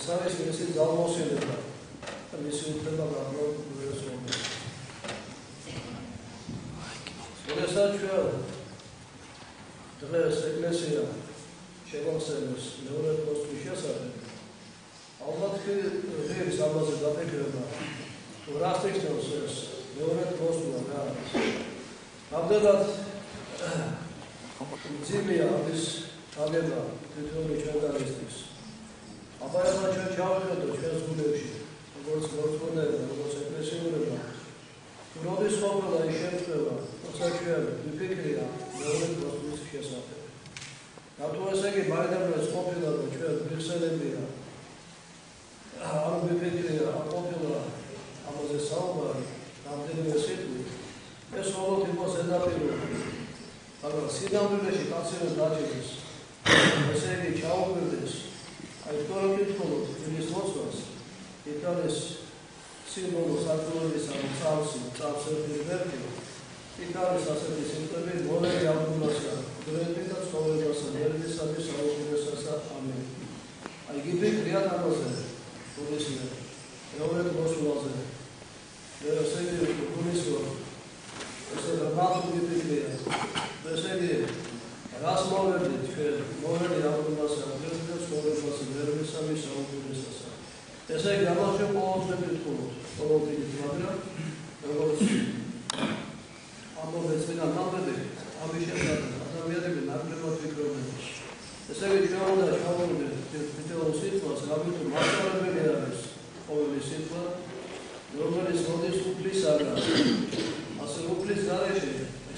ეს არის მისი ძალმოსილება და მისი უფლება გახლავთ უერს როდესაც ჩვენ დღეს ეკლესია შევახსენებს მეორე პოსტის შესახებ, ალბათ ღირს ამაზე დაფიქრება, თუ რა ხსნობს ეს მეორე პოსტია რა არის. ამდენად ძიმია ამის აღება თითოეული ჩვენგანისთვის. აბა ეხლა ჩვენ ჩავხედოთ ჩვენს გულებში, როგორც მორწმუნეება, როგორც ეკლესიურობა, თუ როდის ყოფილა ის შემთხვევა, როცა ჩვენ ვიფიქრია მეორე პოსტის შესახებ. რატო ესე იგი მაინც ყოფილა რომ ჩვენ ვიხსენებია არ ვიფიქრია ყოფილა ამაზე საუბარი რამდენიმე სიტყვით ეს ყოველთვის იყო ზედაპირული მაგრამ სინამდვილეში კაცებს დაჭირეს ესე იგი ჩაუყრდეს აი თორემ ვთქვათ ის მოსვას იქ არის სიმბოლო საქართველოსა და წავსებული ვერტი იქ არის ასეთი სიმბოლოები მოლები აღგულასა დროებით და ცხოვრებასა ერისაბი საუკუნესასა ამენ აი გიფიქრია ამაზე როდესაც მეორე მოსვლაზე ესე იგი გულისო ესე რამატუ გიფიქრია ესე იგი რას მოვერდით ჩვენ მოვერდი აღგულასა დროებით და ცხოვრებასა ერისაბი საუკუნესასა ესე იგი ამაში ყოველთვის ვთქვათ ყოველთვის მაგრამ როგორც ამოვეცენა ნამდვილად ამის შესახებ ადამიანები ნაკლებად ფიქრობენ. ესე იგი ჩვენ უნდა ჩავაგდოთ თითოეულ სიტყვას, რამითო მასშტაბებელი არის ყოველი სიტყვა, რომელიც მოდის უფლისაგან. ასე უფლის გარეშე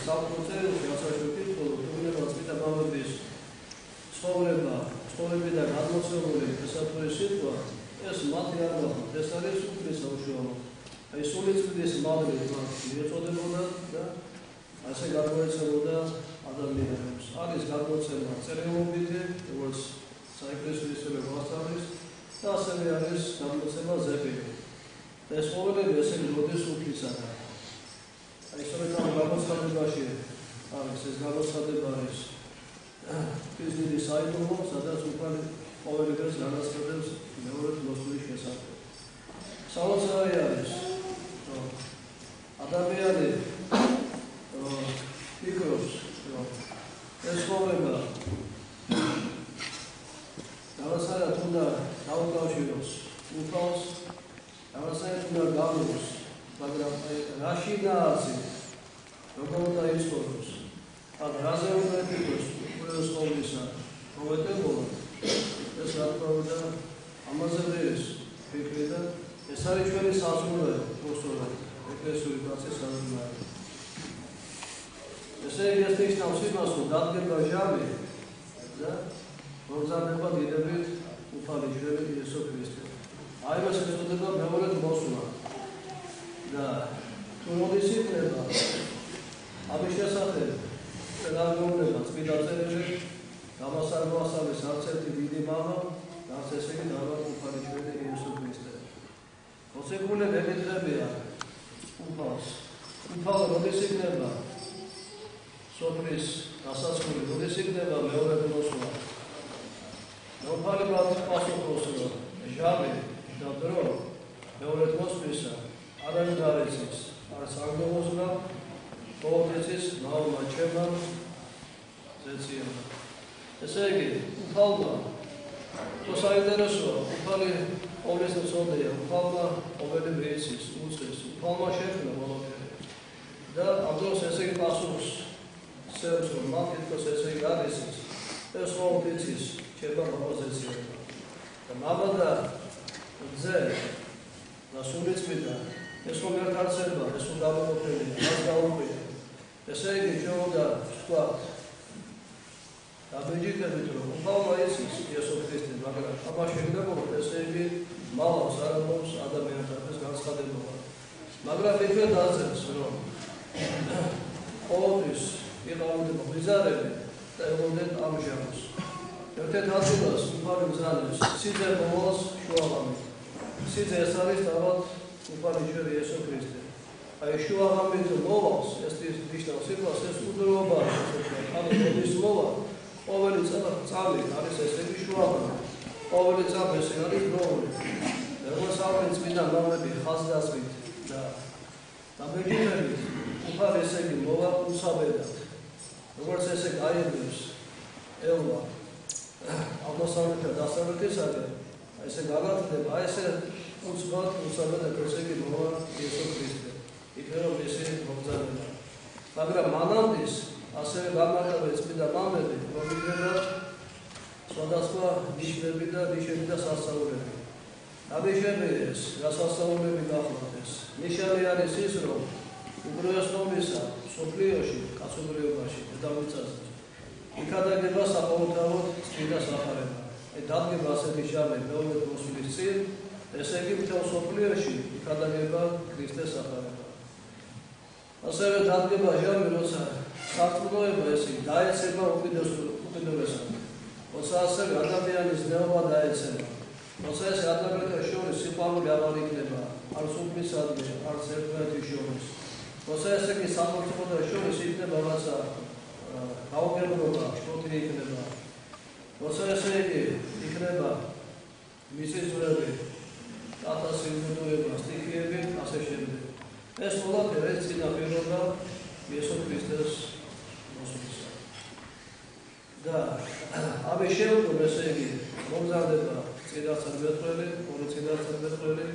სამწუხაროდ ასაშო კითხულობ, თუნდაც წმინდა ბაბების ცხოვრებიდან გადმოცემული ესაფური სიტყვა, ეს მათი არ გახდა, ეს არის უფლის უშუალოდ. აი სულიწმინდის მადლით მათ მიეწოდებოდა და ასე გამოეცემოდა ადამიანებს. არის გადმოცემა წერილობითი, როგორც საეკლესიო ისტორია გვასწავლის და ასევე არის გადმოცემა ზეპირი. და ეს ყოველივე ესე მოდის უფლისაგან. აი სწორედ ამ გამოცხადებაში არის ეს გამოცხადება არის ის დიდი საიდუმლო, სადაც უფალი ყოველივეს განაცხადებს მეორე მოსვლის შესახებ. საოცარი არის ადამიანი ფიქრობს რომ ეს ცხოვრება რაღაცნაირად უნდა დაუკავშიროს უფალს, რაღაცნაირად უნდა გამოს, მაგრამ რაში დააცილოს, როგორ უნდა იცხოვროს, ან რაზე უნდა იფიქროს უყურეს ყოვლისა პროვეტებულად, ეს რა თქმა უნდა ამაზე ვერის ფიქრი და ეს არის ჩვენი საზღვრები, მოსწორად, ეკლესიური კაცის საზღვრები. ესე იგი ეს ნიშნავს იმას, რომ დადგება ჟამი და მოგზაურობა დიდებით უფალი ჩვენი იესო ქრისტე. აი მას ეწოდება მეორე მოსვლა. და თუ როდის იქნება ამის შესახებ განაგონება წმინდა წერილში გამასარგებლოს არც ერთი დიდი მამა, რაც ესე იგი დავა უფალი ჩვენი იესო ქრისტე. მოციქულები ეკითხებიან უფალს. უფალ როდის იქნება სოფლის დასასრული, როდის იქნება მეორე მოსვლა. უფალი მათ პასუხობს, რომ ჟამი და დრო მეორე მოსვლისა არ არის არც აღგოვოსნა, ყოველთვის მამა ჩემმა ზეცია. ესე იგი, უფალმა თუ საინტერესოა, უფალი ყოვლის მცოდნეა, უფალმა ყოველივე იცის, უწევს, უფალმა შექმნა ყველაფერი. და ამ დროს ესე იგი პასუხს სერს რომ მათ თვითონ ესე იგი არის ეს ყოველთვის იცის, ჩემმა მამაზეცია. და მამა და ძე და სულიწმინდა ეს რომ ერთ არცება, ეს რომ დამოუკიდებელი, მას გაუყვია. ესე იგი ჩვენ უნდა ვთქვათ დაბეჭდებით რომ უფალმა იცის იესო ქრისტე, მაგრამ ამაში შეგდებოდა ესე იგი მალავს არ ამობს ადამიანთათვის განცხადება. მაგრამ იქვე დააწერს რომ ყოველთვის იყავდება ბიზარები და ელოდნენ ამ ჟამს. ერთ-ერთ ადგილას უფალი მზადებს სიძე მომავალს შუაღამით. სიძე ეს არის თავად უფალი ჩვენი იესო ქრისტე. აი შუაღამით მომავალს ეს ნიშნავს იმას, ეს უდროობა ანუ როდის მოვა ყოველი წამი არის ესე იგი შუაღამი. ყოველი წამი ეს არის დროული. როგორც ამბობენ წმინდა მამები ხაზგასმით და დამეჯერებით უფალი ესე იგი მოვა უსაბედად. როგორც ესე გაიგებს ელვა აღმოსავლეთ და დასავლეთისაგან ესე განათლება, ესე უსაბედად ესე იგი მოვა იესო ქრისტე. იქნება რომ ესე მოგზაურობა. მაგრამ მანამდის ასევე გამარტავდა წმინდა მამები, რომ იქნება სხვადასხვა ნიშნები და სასწაულები. Აბიშები ეს, გასასწაულები გახლავთ ეს. ნიშანი არის ის, რომ უბრალოსნობისა სოფლიოში, კაცობრიობაში, დედამიწაზე იქადაგება საყოველთაოდ წმინდა სახარება. დადგება ასეთი ჟამი მეომრად მოსვლის წინ, ესე იგი მთელ სოფლიოში იქადაგება ქრისტეს სახარება. ასევე დადგება ჟამი, როცა სარწმუნოება ესე დაეცემა უკიდურესად. როცა ასევე ადამიანის ნეობა დაეცემა. როცა ეს ადამიანთა შორის სიყვარული აღარ იქნება, არც უფლის ადგილ, არც ერთმანეთის შორის. როცა ესე იგი სახელმწიფოთა შორის იქნება რაღაცა გაუგებრობა, შროთი იქნება. როცა ესე იგი იქნება მისის ძვლები, ტათასი უბედურება, სტიქიები, ასე შემდეგ. ეს ყველაფერი ეს წინაპირობა იესო ქრისტეს მოსვლისა. და ამის შემდგომ ესე იგი მომზადება წინასწარმეტყველი, ორი წინასწარმეტყველი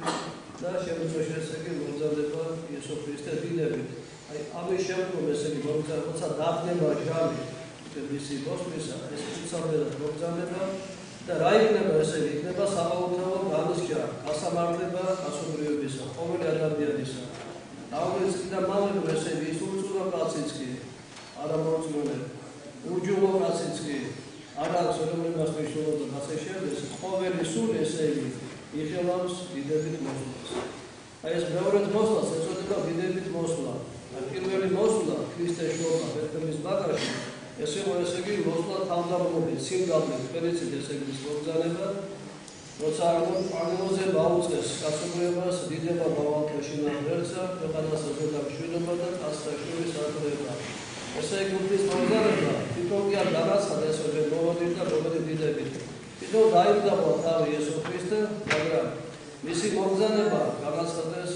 და შემდგომში ესე იგი მომზადება იესო ქრისტე დილებით. აი ამის შემდგომ ესე იგი როცა დახდება ჟამი მისი მოსვლისა, ეს უცამელად მომზადება და რა იქნება ესე იგი იქნება საყოველთაოდ განსჯა, გასამართლება კაცობრიობისა, ყოველი ადამიანისა. Auzi da mame veseli, Iisusul Kacitski, ara moțmele, Ugiul Kacitski, ara Solomon Masmișul de Naseședes, poveri sule seli, Ihelams videbit moslas. Aici beoret moslas, ezotica videbit mosla. Პირველი მოსვლა ქრისტეს შორმა, ერთმის ბაგაში, ეს იყო ესე იგი მოსვლა თავდამოყრილი, სიმდაბლით, სპეციფიკით ესე იგი მოგზაურობა, როცა აღმოზება აუწეს კაცობრიობას, დიდება ბავალთაში ნახერცა, ქვეყანასა ზედა მშვიდობა და კაცთა შორის აკრება. ესე იგი უფლის მოგზაურობა, თვითონ კი არ განაცხადა ეს მოვადი და რომელი დიდებით. თვითონ დაიბრძალა თავი იესო ქრისტე, მაგრამ მისი მოგზაურობა განაცხადეს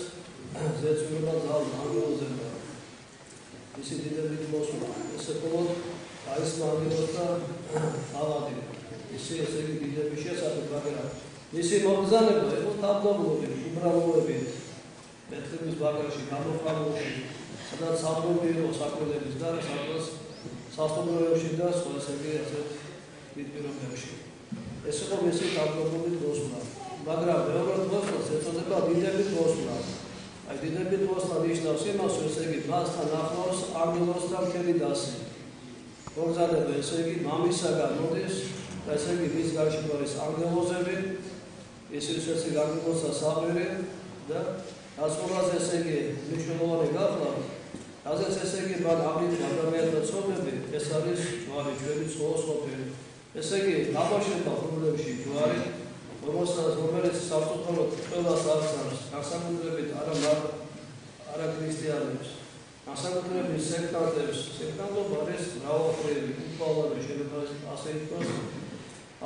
ზეცულობა ძალ აღმოზება. Isi დიდებით მოსვლა, ესე მხოლოდ არის მაგივრად და ავადი. Ისი ესე იგი დიდების შესახებ, მაგრამ ისი მოგზაურობა იყო თავდამოყრილი, უბრალოებით, ბეთლემის ბაგაში გამოყენებული, სადაც საუბრობი იყო საკვირველის და სადაც სასტუმროებში და სხვა ესე იგი ასეთ პირობებში. ეს იყო მისი თავდამოყრილი მოსვლა, მაგრამ მეორე მოსვლას ეწოდება დიდებით მოსვლა. Ai დიდებით მოსვლა ნიშნავს იმას, რომ ესე იგი მასთან ახლავს ანგელოს და მთელი დასი. მოგზაურობა ესე იგი მამისაგან მოდის და ესე იგი მის გარშემო არის ანგელოზები, ეს ის ესე იგი ანგელოზთა საყვირე და ასულაზე ესე იგი მნიშვნელოვანი გახლავთ. Azet ესე იგი მან ამით ადამიანთა ცოდნები, ეს არის ჯვარი, ჩვენი ცხოვრსოფელი. ესე იგი აბაშენთა პრობლემში ჯვარი რომელიც სასწორად ყველას აღწევს, განსაკუთრებით არა ქრისტიანებს, განსაკუთრებით სექტანტებს, სექტანტობა არის მრავალფეროვანი, უბრალოდ შეიძლება ასე ითქვას,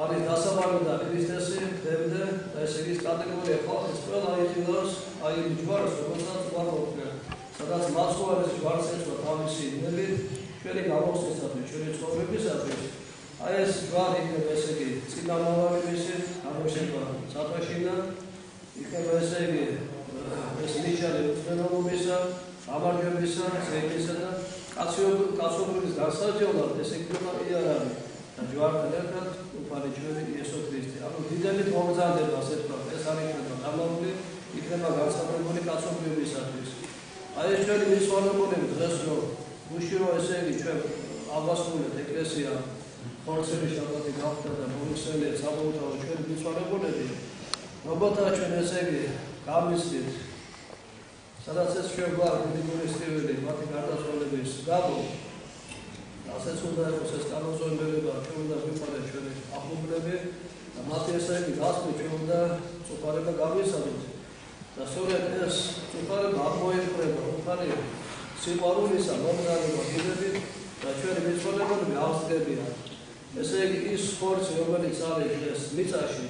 არის დასაბამი და ქრისტესი დღემდე და ესე იგი კატეგორია ხალხის ყველა იხილავს აი ჯვარს, რომელსაც ვარყოფენ, სადაც მასუარის ჯვარს ეცვა თავისი ნებით, ჩვენი გამოსვლისათვის, ჩვენი ცხოვრებისათვის. Ai ეს ჯვარი იქნება ესე იგი წინამორბედი მისი აღმოჩნდა სათაშინა იქნება ესე იგი ეს ნიშანი უცნაურობისა, ამარგებისა, ზეიმისა და კაცობრიობის გასაჯელად ეს იქნება იარაღი და ჯვართან ერთად უფალი ჩვენი იესო ქრისტე. ანუ დიდებით მოგზაურდება ასე თქვა, ეს არ იქნება გამავლი, იქნება განსაკუთრებული კაცობრიობისათვის. Ai ეს ჩვენი მისვანებული დღეს რომ გუშინ რომ ესე იგი ჩვენ აღასრულეთ ეკლესია ხორცების შაბათი გახდა და მომხსენეთ საბოლოო ჩვენი მიცვალებულები, რომელთა ჩვენ ესე იგი გამისდით, სადაც ეს ჩვენ გვაქვს დიდგულის ტივილი, მათი გარდაცვალების გამო, ასეც უნდა იყოს ეს კანონზომიერება, ჩვენ უნდა ვიფარეთ ჩვენი ახლობლები და მათი ესე იგი გასვლით ჩვენ უნდა წუფარება გავისადოთ. და სწორედ ეს წუფარება აღმოიფრება უფალი სიყვარულისა მომზადება დიდებით და ჩვენი მიცვალებულები ავსწრებიან. ესე იგი ის ხორცი, რომელიც არის ეს მიწაში,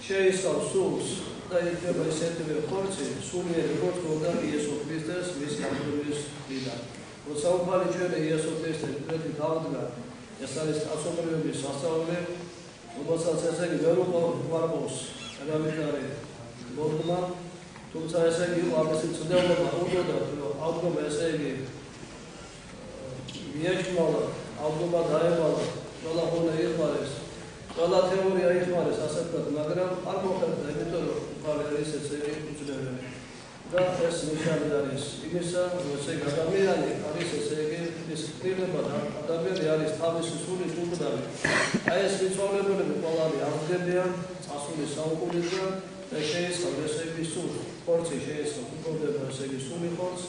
შეისწავს სულს და იქნება ისეთივე ხორცი, სულიერი როგორც გონდა იესო ქრისტეს მის გამგრევის დღიდან. როცა უფალი ჩვენ იესო ქრისტეს გვერდით დავდგა, ეს არის კაცობრიობის სასწაული, რომელსაც ესე იგი ვერ უყურებს გამიგარი მოდმა, თუმცა ესე იგი ამისი ცდელობა უნდა რომ ალბომა ესე იგი მიეჭმალა, ალბომა დაემალა, ყველა ხონა იხმარეს, ყველა თეორია იხმარეს ასეთად, მაგრამ არ მოხერხდა, იმიტომ რომ უფალი არის ესე იგი უძლებელი. და ეს ნიშანი არის იმისა, რომ ესე იგი ადამიანი არის ესე იგი ის ხრილება და ადამიანი არის თავისი სულის უყდავი. აი ეს მიცვალებულები ყველანი აღდგებიან წასული საუკუნიდან და შეისხავ ესე იგი სული, ხორცი შეისხავ, უყდება ესე იგი სული ხორცს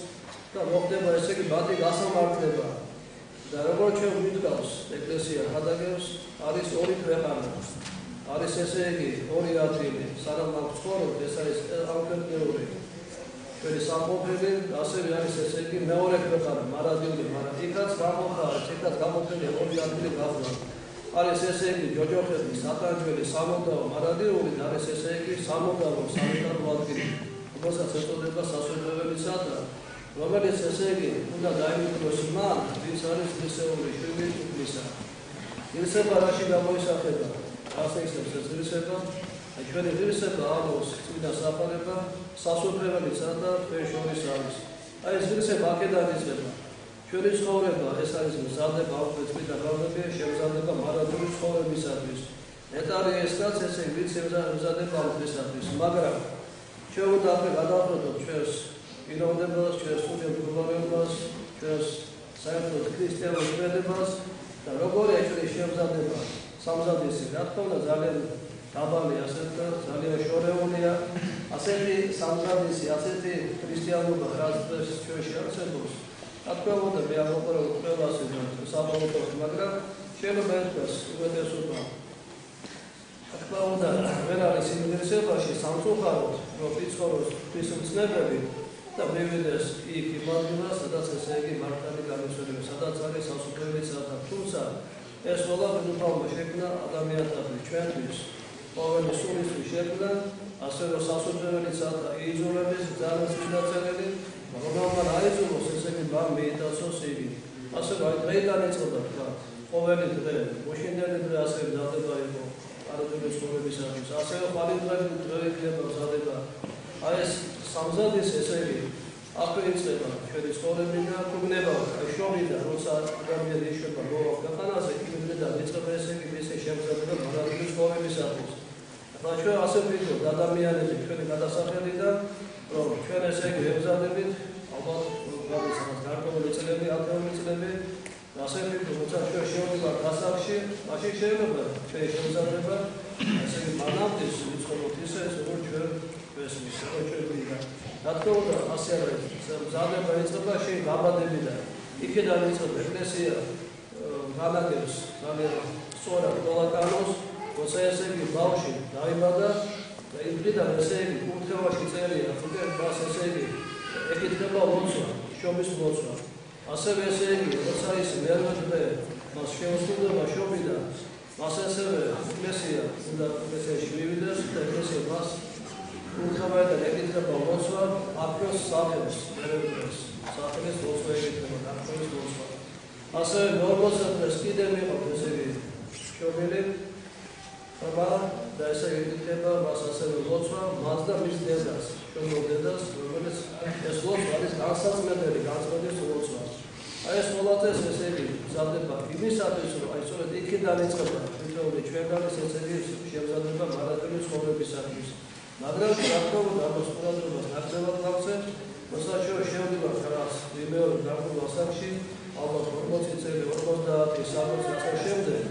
და მოხდება ესე იგი ბადი გასამართლება. და როგორც ჩვენ ვიდგავს, ეკლესია ხადაგებს არის ორი ქვეყანა. არის ესე იგი ორი ადგილი, სანამ აქ ცხოვრობთ, ეს არის ალტერნატიული ჩვენი სამყოფელი, ასევე არის ესე იგი მეორე ქვეყანა, მარადიული, მაგრამ იქაც გამოხარეს, იქაც გამოხდილი ორი ადგილი გახდა. არის ესე იგი ჯოჯოხეთი, სატანჯველი, სამოდაო, მარადიული და არის ესე იგი სამოდაო, სამიტარო ადგილი, რომელსაც ეწოდება სასვეტებელი სადა, რომელიც ესე იგი უნდა დაიმკვიდროს მან, ვის არის ღირსეული შვილი უფლისა. ღირსება რაში გამოისახება? ასეისებს ეს ღირსება, ჩვენი ღირსება ამბობს წმინდა საფარება, სასუფეველიცა და თქვენ შორის არის. აი ეს ღირსება აქედან იწყება. ჩვენი ცხოვრება ეს არის მზადება აუქმეთ წმინდა გავლები, შემზადება მარადული ცხოვრებისათვის. ეტარი ეს რაც ესე იგი მზადება აუქმეთისათვის, მაგრამ ჩვენ უნდა ახლა გადავხედოთ ჩვენს პიროვნებას, ჩვენს სულიერ მდგომარეობას, ჩვენს საერთოდ ქრისტიანულ ქმედებას და როგორია ჩვენი შემზადება სამზადისი, რა თქმა უნდა ძალიან დაბალი ასეთი ძალიან შორეულია, ასეთი სამზადისი, ასეთი ქრისტიანობა რაც ჩვენში არსებობს. რა თქმა უნდა მე არ ვუყურებ ყველას ეს საბოლოოდ, მაგრამ შეიძლება ეთქოს უპირატესობა. რა თქმა უნდა ვერ არის იმ ღირსებაში სამწუხაროდ, რომ იცხოვროს ქრისტიანები და მივიდეს იქ იმ ადგილას, სადაც ესე იგი მართალი განვიცვალება, სადაც არის სასუფეველიც სადა. თუმცა ეს ყველაფერი უფალმა შექმნა ადამიანთათვის, ჩვენთვის, ყოველი სულისთვის შექმნა, ასე რომ სასუფეველიც სადა იძულების ძალიან წინაწელები, რომელმან აიძულოს ესე იგი მან მიიტაცოს იგი. ასე რომ დღეიდან იწყება თქვა, ყოველი დღე, მოშინდელი დღე ასე მზადება იყო არადული ცხოვრებისათვის, ასე რომ ხვალინდღები დღე იქნება მზადება. აი ეს სამზადის ესე იგი აქ იწყება ჩვენი ცხოვრებიდან, გვგნება შობიდან, როცა ადამიანი იშვება მოაქვს ქვეყანაზე, იქიდან იწყება ესე იგი მისი შემზადება მარადული ცხოვრებისათვის. ახლა ჩვენ ასე ვიტყოდით ადამიანები ჩვენი გადასახადიდან, რომ ჩვენ ესე იგი ემზადებით, ალბათ გამოსახავს გარკვეული წლები, ათეული წლები, ასე ვიტყოდით, როცა ჩვენ შევდივართ გასახში, მაშინ შეიძლება ჩვენი შემზადება ესე იგი მანამდე ვიცხოვროთ ისე, როგორც ჩვენ ვესმის, როგორც ჩვენ ვიდა. რა თქმა უნდა, ასე არის, მზადება იწყება შენ გაბადებიდან. იქიდან იწყება ეკლესია განაგებს ძალიან სწორად ყველა კანონს, როცა ესე იგი ბავშვი დაიბადა და იქიდან ესე იგი კურთხევაში წერია, თუნდაც მას ესე იგი ეკითხება ლოცვა, შობის ლოცვა. ასევე ესე იგი, როცა ის მერვე დღე მას შეუსრულდება შობიდან, მას ასევე ეკლესია უნდა ეკლესიაში მივიდეს და ეკლესია მას კურთხება და ეკითხება ლოცვა, აფროს სახელს, მერვე დღეს, სახელის ლოცვა ეკითხება, აფროს ლოცვა. ასევე ნორმალსა დღეს კიდე მიიღოთ ესე იგი შობილი და ესე ეკითხება მას ასევე ლოცვა, მას და მის დედას, შობილ დედას, რომელიც ეს ლოცვა არის განსაცმელი, განწმენდის ლოცვა. აი ეს ყველაფერს ესე იგი მზადება იმისათვის, რომ აი სწორედ იქიდან იწყება თითოეული ჩვენგანის ესე იგი შემზადება მარადული ცხოვრებისათვის. მაგრამ რა თქმა უნდა ამას ყურადღებას ნაკლებად გავცემთ, როცა ჩვენ შევდივართ რაღაც მეორე გარკვეულ ასაკში, ალბათ 40 წელი, 50, 60 წელი შემდეგ,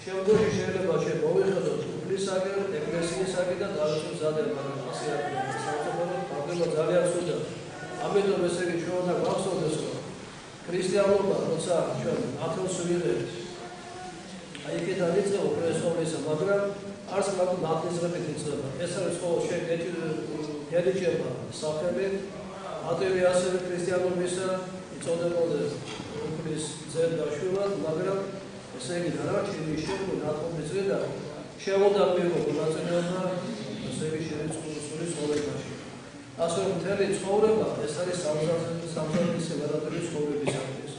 შემდგომში შეიძლება ჩვენ მოვიხედოთ უფლისაგან, ეკლესიისაგან და დავითის ზადებ, მაგრამ ასე არ არის. სამწუხაროდ პრობლემა ძალიან სულა. ამიტომ ესე იგი ჩვენ უნდა გავხსოვდეს, რომ ქრისტიანობა, როცა ჩვენ ათეულს ვიღებთ, აი იქიდან იწყება პრესოვისა, მაგრამ არც მაგ ნათლისღებით იწყება. ეს არის ყოველ შეგეჭება სახელი, ატევი ასევე ქრისტიანობისა იწოდებოდა უფლის ძედ დაშვილად, მაგრამ ესე იგი დარაჩენი შეგვიძლია ნათლობის ზედა, შემოდა მიიღო მონაწილეობა, ესე იგი შერეცხოვოს სული ცხოვრებაში. ასე რომ მთელი ცხოვრება ეს არის სამზადისი ვარადები ცხოვრებისათვის.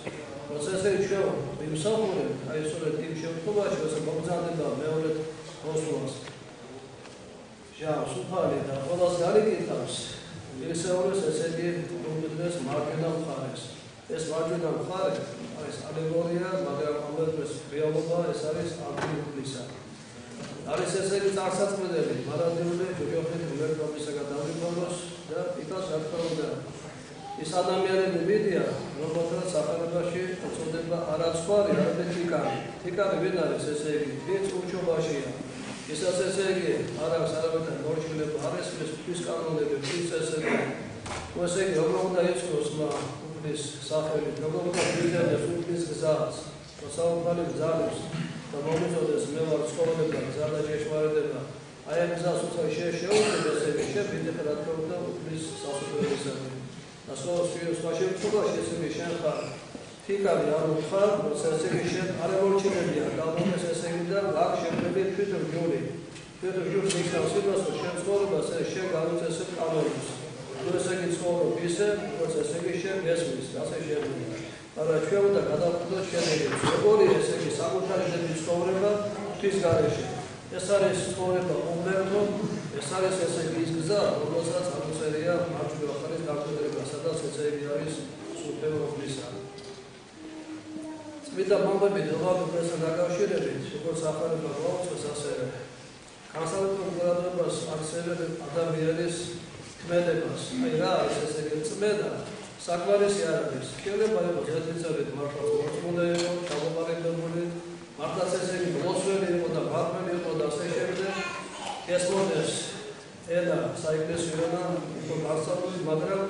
პროცესები ჩვენ ვიმსახურებთ, აი სწორედ იმ შემთხვევაში, როცა მოგზაურობა მეორედ მოსვლას. ჟავს უფალი და ყველას გარიგითავს მისეულეს ესე იგი უმდიდრეს მარჯვენა მხარეს. ეს მარჯვენა მხარე არის ალეგორია, მაგრამ ამბობს რეალობა ეს არის აბსოლუტურისა. არის ესე იგი წარსაწმიდელი მარადიული ჯოჯოხით მერტობისაგან დავრიფონოს და იქაც რა თქმა უნდა ის ადამიანები მიდიან, რომელთაც სახარებაში უწოდება არაცხარი, არამედ თიკარი. თიკარი ვინ არის ესე იგი? ვინც ურჩობაშია. ისაც ესე იგი არ აქვს არავითარ მორჩილება, არ ესმის ღვთის კანონები, ღვთის წესები. ესე იგი როგორ უნდა იცნოს ღვთის სახელით, როგორ უნდა მივიდეს ღვთის გზას, მოსაუბრალი გზას და მომიწოდეს მე ვარ ცხოვრება, გზა და ჭეშმარიტება. აი ამ გზას უცხო შეეშეუდება ესე იგი შეფიდეთ რა თქმა უნდა ღვთის სასופრებისადმი. და სხვა შემთხვევაში ესე იგი შენ ხარ თიკარი არ უხარ, ესე იგი შენ არ მორჩილებია, გამომეს ესე იგი და აქ შეფრები თვითონ ჯური. თვითონ ჯური ნიშნავს იმას, რომ შენ ცხოვრებას შენ გამოწესებ კანონებს. თუ ესე იგი ცხოვრობ ისე, როგორც ესე იგი შენ გესმის, ასე შეგვიძლია. მაგრამ ჩვენ უნდა გადავხედოთ შენები, როგორი ესე იგი საკუთარი ძების ცხოვრება ღვთის გარეშე. ეს არის ცხოვრება უმერტო, ეს არის ესე იგი ის გზა, რომელსაც აღწერია მარჯვენა მხარის გაკვეთილება, სადაც ესე იგი არის სულთეო ღვთისა. წმინდა მომბები დოგმებთან დაკავშირებით, როგორც ახალება გვაუწყოს, ასე განსაკუთრებულ გრადობას აქცევენ ადამიანის ქმედებას. აი რა არის ესე იგი წმედა, საკმარისი არ არის. შეიძლება იყოს ერთმანეთს მართლაც მოწმუნდა იყო, ჩამოყალიბებული, მართლაც ესე იგი მოსვლელი იყო და მართლმელი იყო და ასე შემდეგ. ეს მოდეს ენა საეკლესიო ენა იყო გასწავლული, მაგრამ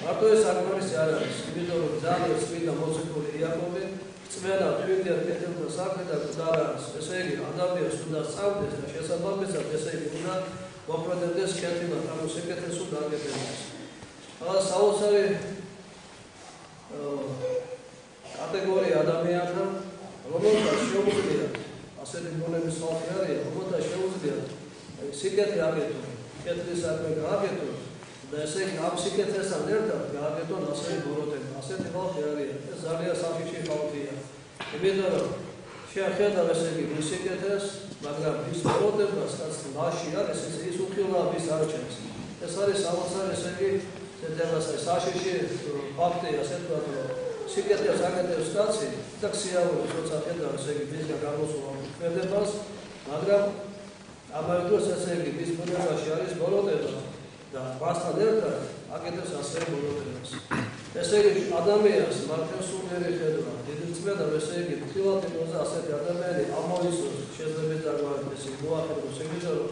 მარტო ეს საკმარისი არ არის. იმიტომ რომ ძალიან წმინდა მოციქული იაკობი წმენა თვითონ კეთილთა საქმე და გზარას. ესე იგი ადამიანს უნდა სწავლდეს და შესაბამისად ესე იგი უნდა მოპროდებდეს კეთილად, ანუ სიკეთესო დაგეგმებას. ახლა საოცარი კატეგორია ადამიანთა, რომელთაც შეუძლიათ ასეთი მონების ხალხი არის, რომელთაც შეუძლიათ სიკეთე აკეთონ, კეთილის საქმე გააკეთონ და ესე იგი ამ სიკეთესთან ერთად გააკეთონ ასევე ბოროტება. ასეთი ხალხი არის, ეს ძალიან სახიში ხალხია. იმიტომ რომ შეხედავ ესე იგი მის სიკეთეს, მაგრამ ის ბოროტებას რაც მასში არის, ის უხილავ ის არჩევს. ეს არის საოცარი ესე იგი ზედამასე საშიში ფაქტია, ასე ვთქვათ, რომ სიკეთეს აკეთებს კაცი და ქსიაურობს, როცა ხედავს ესე იგი მისგან გამოსულ ქმედებას, მაგრამ ამავე დროს ესე იგი მის ბუნებაში არის ბოროტება და მასთან ერთად აკეთებს ასევე ბოროტებას. ესე იგი ადამიანს მართლაც სულიერი ხედვა, დიდი წმედა, ესე იგი ფრთხილად იმოზე ასეთი ადამიანი ამოისურვოს შეიძლება წარმოადგენს ესე მოახერხოს იმიტომ რომ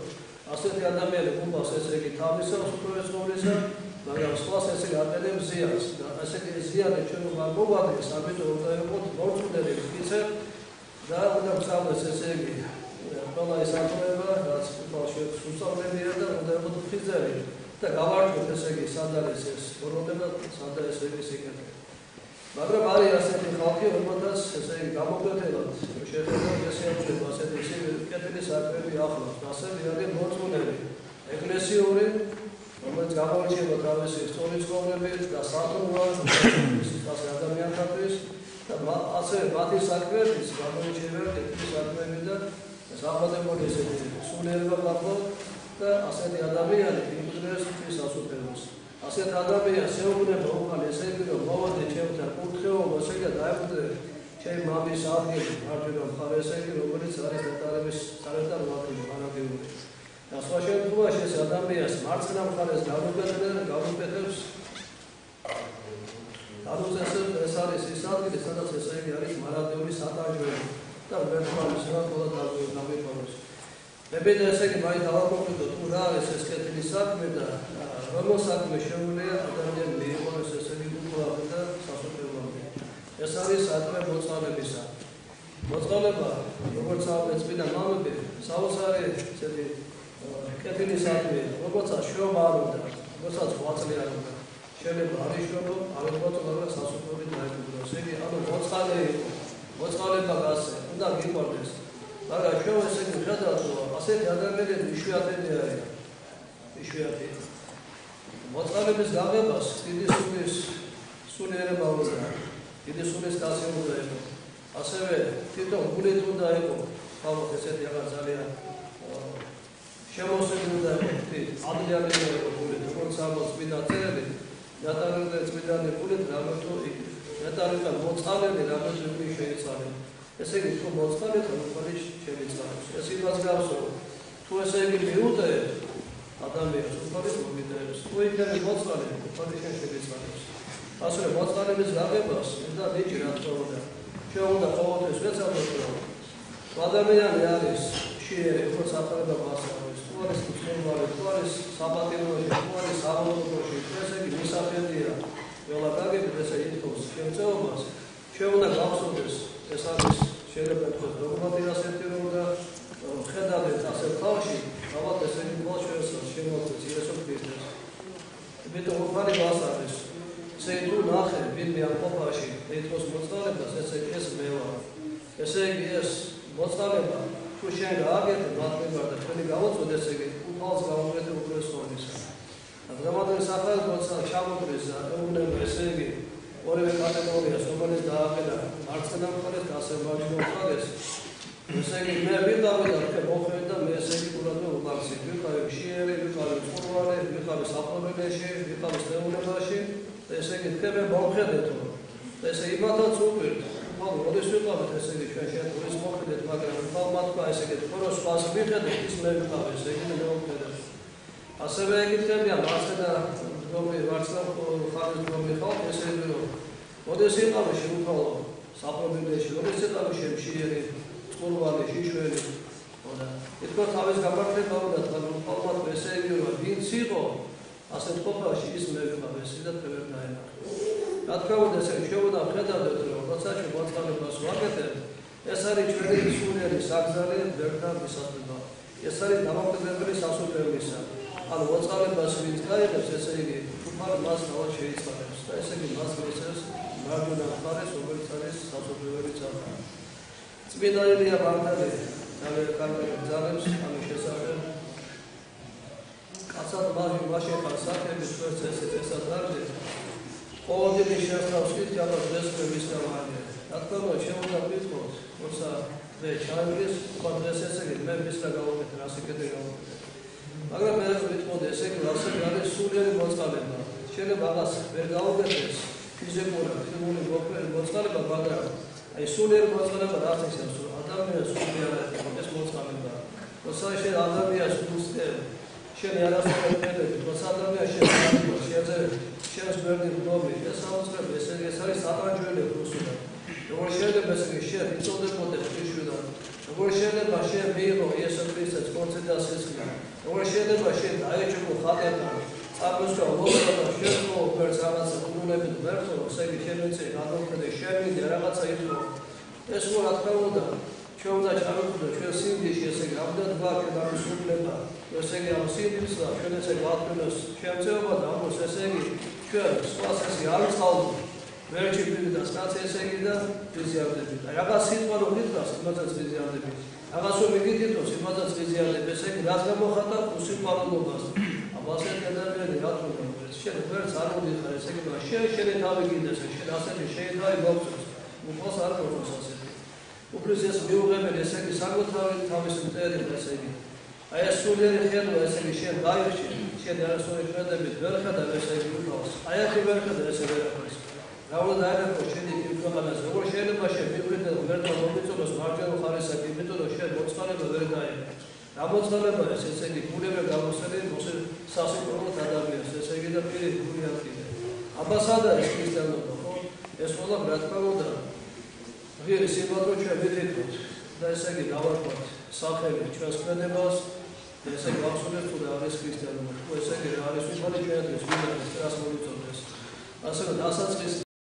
ასეთი ადამიანი გულს ესე იგი თავისავს უბრალოდ ცხოვრისა, მაგრამ სხვას ესე იგი აკეთებს ზიანს და ესე იგი ზიანი ჩვენ არ მოვაგდეს, ამიტომ უნდა იყოს მორწმუნეები ისე და უნდა გწავლეს ესე იგი ყველა ეს ატომება, რაც უფალში უსწავლებია და უნდა იყოს ფიზიკალი და გავარკვევთ ესე იგი სად არის ეს ბოროტება, სად არის ესე იგი სიკეთე. მაგრამ არის ასეთი ხალხი, რომელთაც ესე იგი გამოკვეთილად შეხედავთ ესე აღწევ ასეთი სიკეთის საქმეები ახლავს. ასევე არის მორწმუნეები, ეკლესიური, რომელიც გამოირჩევა თავისი სწორი ცხოვრებით და სათნოა ის ადამიანთათვის და ასევე მათი საქმეების გამოირჩევა კეთილის საქმეები და საფუძველი ესეთი სულიერება გახლავთ და ასეთი ადამიანი იმდროინდელ ღვთის სასუფეველს. ასეთ ადამიანს შეუძლება უყალე ესე იგი რომ მოვადე ჩემთან კურთხეობა ესე იგი დაემკვიდრე ჩემი მამის ადგილი მარჯვენა მხარე ესე იგი რომელიც არის დეტალების სარედარ ვაკილი მარაგებული. და სხვა შემთხვევაში ეს ადამიანს მარცხენა მხარეს გამოკვეთებს გადაწესებს ეს არის ის ადგილი სადაც ესე იგი არის მარადიული სატაჯველი და ვერტმანის რა თქმა უნდა გამიფორმოს. მე ბედა ესე იგი მაინც დავაკვირდო თუ რა არის ეს კეთილი საქმე და რომელ საქმე შეუძლია ადამიანი მიიღოს ესე იგი უფლება და სასופრებამდე. ეს არის საქმე მოწყალებისა. მოწყალება როგორც ამბობს წმინდა მამები, საოცარი ესეთი კეთილი საქმეა, როგორცაც შრომა არ უნდა, როდესაც ღვაწლი არ უნდა. შეიძლება არის შრომა, არ უნდა მაგრამ სასופრებით დაიკვიროს. იგი ანუ მოწყალე იყო. მოწყალება გასცე, უნდა გიყვარდეს. მაგრამ ჩვენ ესე იგი ვხედავთ, რომ ასეთი ადამიანები იშვიათები არიან. იშვიათი. მოწყალების გაღებას დიდი სულიერება უნდა, დიდი სულის კაცი უნდა იყოს. ასევე თვითონ გულით უნდა იყოს, ალბათ ესეთი რაღაც ძალიან შემოსილი უნდა იყოს, ადრიანი უნდა იყოს გულით, როგორც ამბობს წმინდა წერილი, ნატარელზე წმინდანი გულით რამე თუ იგი. ნატარელთან მოწყალები რამე თუ იგი შეიცვალება. ესე იგი, თუ მოწყალეთ, მოწყალი შეიცვალებს. ეს იმას გავს, რომ თუ ესე იგი მიუტევ ადამიანს, უყურებს მომიტევს. თუ იქნება მოწყალი, უყურებს შეიცვალებს. ასე რომ მოწყალების გაღებას უნდა ნიჭი რა თქმა უნდა. ჩვენ უნდა ყოველთვის ვეცადოთ, რომ ადამიანი არის მშიერი, უფრო საფრთხე მასწავლებლის, თუ არის მწვერვალი, თუ არის საპატიმროში, თუ არის სამონტოში, ესე იგი მისაფედია. ყველა გაგებით ესე ითხოვს შემწეობას, ჩვენ უნდა გავხსოვდეს, ეს არის შეიძლება თქვა დოგმატი ასეთი რომ და ხედავთ ასეთ ხალხში, ალბათ ესე იგი მოაჩვენოს შემოწმეს იესო ქრისტეს. იმიტომ უყარი მას არის ესე თუ ნახე ვინმე ამ ყოფაში ეთქოს მოწყალებას, ესე იგი ეს მე ვარ. ესე იგი ეს მოწყალება თუ შენ გააკეთე მართლმადიდებლად და თქვენი გავაწოდე, ესე იგი უფალს გავუყეთე უპირველეს ხომისა. დღევანდელი სახელმწიფო ჩამოყრის ეუბნება ესე იგი ორივე კატეგორიას, რომელიც დააყენა მარცხენა მხარეს და ასევე მარჯვენა მხარეს. ესე იგი მე ვიყავი და თქვენ მოხვედრით და მე ესე იგი ყურადღება ვუყავსი. ვიყავი მშიერი, ვიყავი მწვერვალი, ვიყავი საფრთხეში, ვიყავი სტეულებაში. ესე იგი თქვენ მე მოვხედეთო. ესე იმათაც უყვირთ. როდის ვიყავით ესე იგი ჩვენ შეგვიძლია მოხვდეთ, მაგრამ თალმა თქვა ესე იგი თქოს სხვას ვიხედეთ, ის მე ვიყავი, ესე იგი მე მოვხედეთ. ასევე ეკითხებია მარცხენა ხარის რომი ხალხი ესე იგი რომ როდის იყავი შეუთავო საფრთხეში, როდის იყავი შემშიერი, წყურვალი, შიშველი. და ეთქვა თავის გამართლება უნდა თალმა თქვა ესე იგი რომ ვინც იყო ასეთ ყოფაში ის მე ვიყავი, ესე და თქვენ დაენახეთ. რა თქმა უნდა ესე შეუდა ხედავდეთ რომ როცა ჩვენ მოწყალებას ვაკეთებთ, ეს არის ჩვენი სულიერი საგზავნე ვერთან მისასვლელად. ეს არის დამოუკიდებელი სასულიეროისა. ანუ მოწყალებას ვინც გაიღებს, ესე იგი თუმცა მას თავად შეიცვალებს და ესე იგი მას მისცემს მარჯვენა მხარეს, რომელიც არის სასულიეროების წარსული. წმინდა ილია ბარნაბე ძალიან კარგად ძალებს ამის შესახებ. კაცად მასე ხარ საფების წესს ესეც არის. ყოველდღე შეასწავლოს თვითონ დღესვე მისგავარია. რა თქმა უნდა, შემოდა ვიტყოს, როცა მე ჩავიდეს, სხვა დღეს ესე იგი მე მისლა გავაკეთე, რასიკეთე გავაკეთე. მაგრამ მე ვიტყოდი ესე იგი ასე არის სულიერი მოწყალება. შეიძლება აღას ვერ გავაკეთეს ფიზიკური მოწყალება, მაგრამ აი სულიერი მოწყალება რაც ისევ ადამიანს სულიერი ეს მოწყალება. როცა შენ ადამიანს უსწრებ, შენ არასოდეს ხედავ, როცა ადამიანს შეძებ, შენს გვერდი გდობი, ეს აუცილებლად ეს არის სატანჯველი რუსულად. როგორ შეიძლება ესე იგი შენ იწოდებოდე ღვთისმშობლად, როგორ შეიძლება შენ მიიღო იესო ქრისტეს კონცედა სისხლი, როგორ შეიძლება შენ დაეჭვო ხატებთან, წამოსვა ლოცვა და შეძლო ფერს რაღაცა გულებით ვერთო, ესე იგი შენ ვიცი გადავხედე, შენ მინდა რაღაცა იწო. ეს რა თქმა უნდა ჩვენ უნდა ჩავიხვდეთ ჩვენ სინდისში, ესე იგი რამდენად გვაქვს ამის უფლება, ესე იგი ამ სინდისს ჩვენ ესე გვაქვს შემწეობა და ამას ესე იგი ჩვენ სხვას ესე არ ვწყალდით. ვერჩი პირდას კაც ესე იგი და ვიზიარდებით. აი რაღაც სიტყვა რომ გითხრას, იმასაც ვიზიარდებით. რაღაც რომ მიგითითოს, იმასაც ვიზიარდებით. ესე იგი რაც გამოხატა უსიყვარულობას. აბა ასეთი ადამიანი რა თქმა უნდა, შენ ვერც არ მოდიხარ, ესე იგი შენ თავი გინდეს, შენ ასეთი შეიძლება მოგწოს. უყოს არ გქონდეს ასეთი. უფლის ეს მიუღებელი, ესე იგი საკუთარი თავის მტერი, ესე იგი. აი ეს სულიერი ხედვა, ესე იგი შენ გაიხში, შენ არასოდეს ხედებით, ვერ ხედავ ესე იგი უკავს. აი ახი ვერ ხედავ ესე ვერაფერს. რა უნდა დაერქვა შენი ქვეყანაზე, როგორ შეიძლება შენ მიგვიდე ვერთა მომიწონოს მარჯვენა მხარესა, იმიტომ რომ შენ მოწყალება ვერ დაერქვა. რა მოწყალება ეს ესე იგი გულები გამოსცემი სასიკვდილო ადამიანს, ესე იგი და პირი გული აკიდე. აბასადა ეს ქრისტიანობა, ხო? ეს ყველა რა თქმა უნდა ღირი სიმბოლო ჩვენ ვიტყვით და ესე იგი დავარქვათ სახელი ჩვენს ქმედებას და ესე იგი გავხსნათ თუ რა არის ქრისტიანობა, თუ ესე იგი რა არის უცხოელი ჩვენთვის, ვინ არის რას მოვიწოდდეს. ასე რომ დასაწყისი